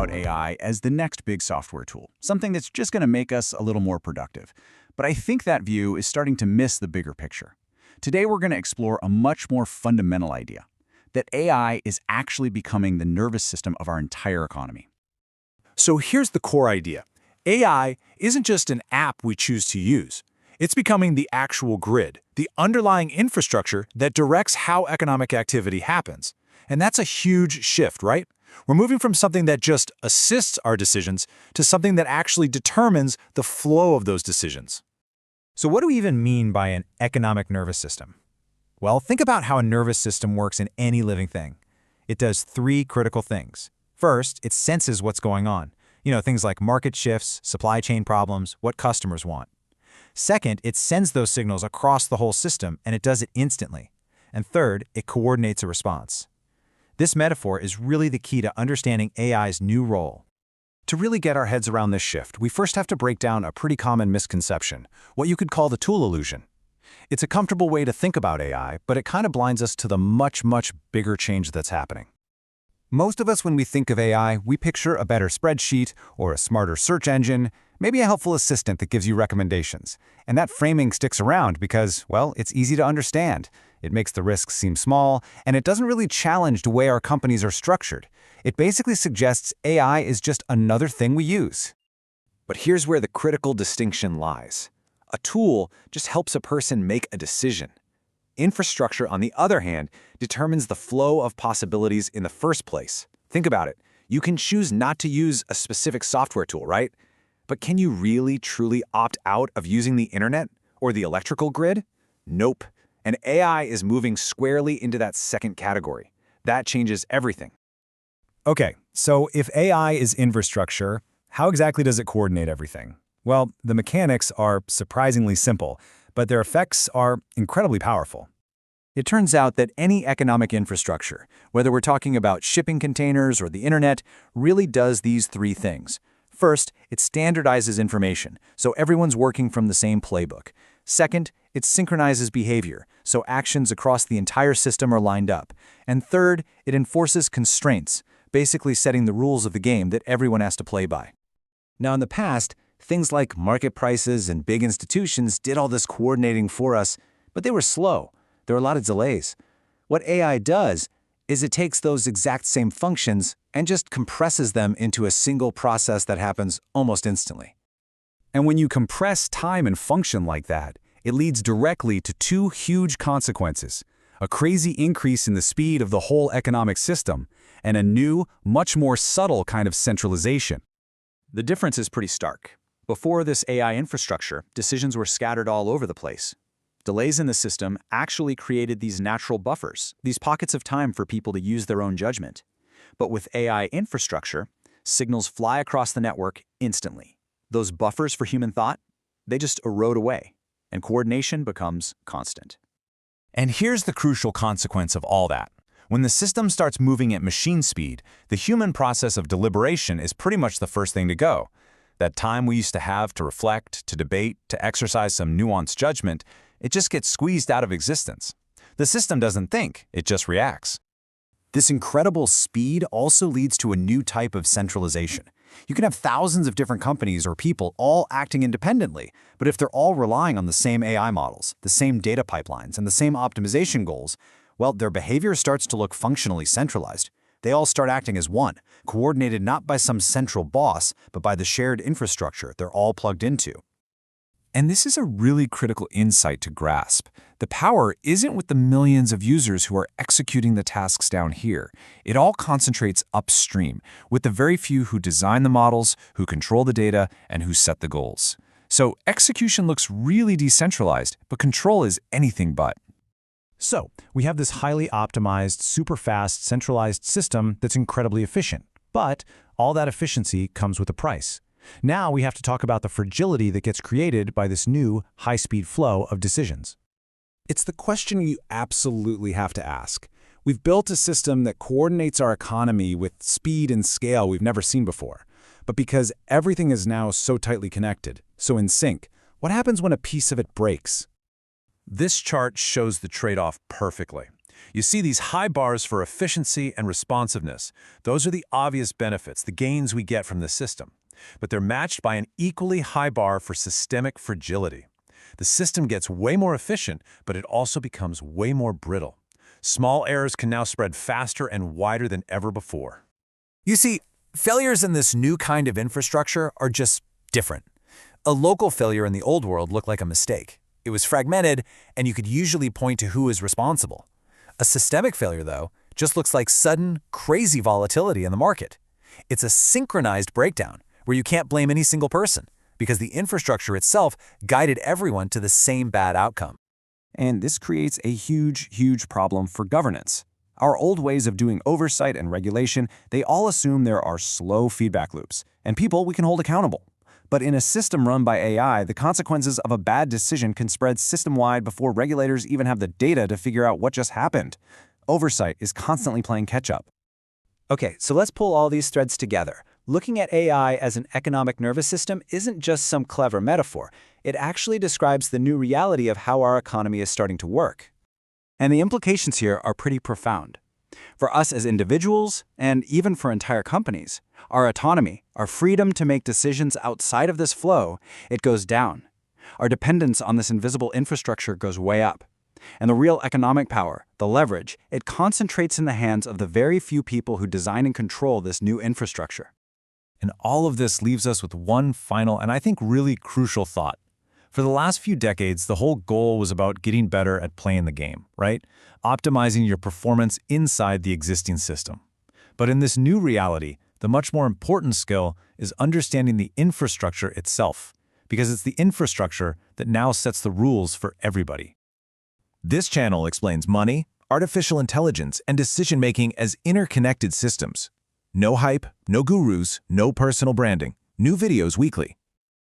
about AI as the next big software tool, something that's just going to make us a little more productive. But I think that view is starting to miss the bigger picture. Today, we're going to explore a much more fundamental idea, that AI is actually becoming the nervous system of our entire economy. So here's the core idea. AI isn't just an app we choose to use. It's becoming the actual grid, the underlying infrastructure that directs how economic activity happens. And that's a huge shift, right? We're moving from something that just assists our decisions to something that actually determines the flow of those decisions. So what do we even mean by an economic nervous system? Well, think about how a nervous system works in any living thing. It does three critical things. First, it senses what's going on. Things like market shifts, supply chain problems, what customers want. Second, it sends those signals across the whole system, and it does it instantly. And third, it coordinates a response. This metaphor is really the key to understanding AI's new role. To really get our heads around this shift, we first have to break down a pretty common misconception, what you could call the tool illusion. It's a comfortable way to think about AI, but it kind of blinds us to the much, much bigger change that's happening. Most of us, when we think of AI, we picture a better spreadsheet or a smarter search engine, maybe a helpful assistant that gives you recommendations. And that framing sticks around because, well, it's easy to understand. It makes the risks seem small, and it doesn't really challenge the way our companies are structured. It basically suggests AI is just another thing we use. But here's where the critical distinction lies. A tool just helps a person make a decision. Infrastructure, on the other hand, determines the flow of possibilities in the first place. Think about it. You can choose not to use a specific software tool, right? But can you really, truly opt out of using the internet or the electrical grid? Nope. And AI is moving squarely into that second category. That changes everything. Okay, so if AI is infrastructure, how exactly does it coordinate everything? Well, the mechanics are surprisingly simple, but their effects are incredibly powerful. It turns out that any economic infrastructure, whether we're talking about shipping containers or the internet, really does these three things. First, it standardizes information, so everyone's working from the same playbook. Second, it synchronizes behavior, so actions across the entire system are lined up. And third, it enforces constraints, basically setting the rules of the game that everyone has to play by. Now, in the past, things like market prices and big institutions did all this coordinating for us, but they were slow. There were a lot of delays. What AI does is it takes those exact same functions and just compresses them into a single process that happens almost instantly. And when you compress time and function like that, it leads directly to two huge consequences: a crazy increase in the speed of the whole economic system, and a new, much more subtle kind of centralization. The difference is pretty stark. Before this AI infrastructure, decisions were scattered all over the place. Delays in the system actually created these natural buffers, these pockets of time for people to use their own judgment. But with AI infrastructure, signals fly across the network instantly. Those buffers for human thought, they just erode away, and coordination becomes constant. And here's the crucial consequence of all that. When the system starts moving at machine speed, the human process of deliberation is pretty much the first thing to go. That time we used to have to reflect, to debate, to exercise some nuanced judgment, it just gets squeezed out of existence. The system doesn't think, it just reacts. This incredible speed also leads to a new type of centralization. You can have thousands of different companies or people all acting independently, but if they're all relying on the same AI models, the same data pipelines, and the same optimization goals, well, their behavior starts to look functionally centralized. They all start acting as one, coordinated not by some central boss, but by the shared infrastructure they're all plugged into. And this is a really critical insight to grasp. The power isn't with the millions of users who are executing the tasks down here. It all concentrates upstream, with the very few who design the models, who control the data, and who set the goals. So execution looks really decentralized, but control is anything but. So we have this highly optimized, super fast, centralized system that's incredibly efficient. But all that efficiency comes with a price. Now we have to talk about the fragility that gets created by this new, high-speed flow of decisions. It's the question you absolutely have to ask. We've built a system that coordinates our economy with speed and scale we've never seen before. But because everything is now so tightly connected, so in sync, what happens when a piece of it breaks? This chart shows the trade-off perfectly. You see these high bars for efficiency and responsiveness. Those are the obvious benefits, the gains we get from the system. But they're matched by an equally high bar for systemic fragility. The system gets way more efficient, but it also becomes way more brittle. Small errors can now spread faster and wider than ever before. You see, failures in this new kind of infrastructure are just different. A local failure in the old world looked like a mistake. It was fragmented, and you could usually point to who is responsible. A systemic failure, though, just looks like sudden, crazy volatility in the market. It's a synchronized breakdown where you can't blame any single person because the infrastructure itself guided everyone to the same bad outcome. And this creates a huge problem for governance. Our old ways of doing oversight and regulation, they all assume there are slow feedback loops, and people we can hold accountable. But in a system run by AI, the consequences of a bad decision can spread system-wide before regulators even have the data to figure out what just happened. Oversight is constantly playing catch-up. Okay, so let's pull all these threads together. Looking at AI as an economic nervous system isn't just some clever metaphor. It actually describes the new reality of how our economy is starting to work. And the implications here are pretty profound. For us as individuals, and even for entire companies, our autonomy, our freedom to make decisions outside of this flow, it goes down. Our dependence on this invisible infrastructure goes way up. And the real economic power, the leverage, it concentrates in the hands of the very few people who design and control this new infrastructure. And all of this leaves us with one final and I think really crucial thought. For the last few decades, the whole goal was about getting better at playing the game, right? Optimizing your performance inside the existing system. But in this new reality, the much more important skill is understanding the infrastructure itself, because it's the infrastructure that now sets the rules for everybody. This channel explains money, artificial intelligence, and decision-making as interconnected systems. No hype, no gurus, no personal branding. New videos weekly.